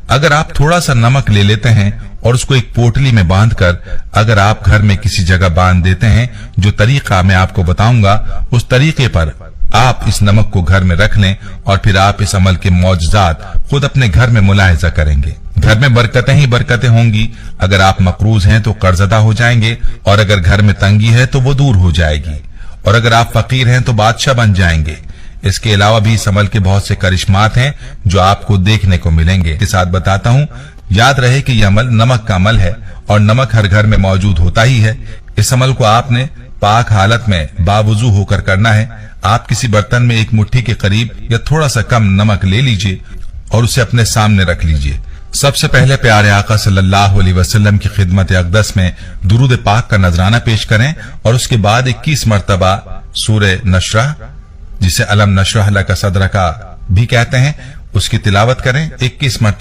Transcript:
अगर आप थोड़ा सा नमक ले लेते हैं और उसको एक पोटली में बांधकर अगर आप घर में किसी जगह बांध देते हैं, जो तरीका मैं आपको बताऊंगा उस तरीके पर आप इस नमक को घर में रख लें और फिर आप इस अमल के मौजज़ात खुद अपने घर में मुलाहिजा करेंगे। घर में बरकतें ही बरकतें होंगी। अगर आप मकरूज हैं तो कर्जदा हो जाएंगे, और अगर घर में तंगी है तो वो दूर हो जाएगी, और अगर आप फकीर हैं तो बादशाह बन जाएंगे। इसके अलावा भी इस अमल के बहुत से करिश्मात हैं जो आपको देखने को मिलेंगे। के साथ बताता हूँ, याद रहे कि यह अमल नमक का अमल है और नमक हर घर में मौजूद होता ही है। इस अमल को आपने पाक हालत में बावुजू होकर करना है। आप किसी बर्तन में एक मुट्ठी के करीब या थोड़ा सा कम नमक ले लीजिए और उसे अपने सामने रख लीजिए। सबसे पहले प्यारे आका सल्लल्लाहु अलैहि वसल्लम की खिदमत अक़दस में दुरूद पाक का नजराना पेश करें और उसके बाद 21 मरतबा सूरह नशरह, जिसे अलम नशरह लका सदरका भी कहते हैं, उसकी तिलावत करें। 21 मरतबा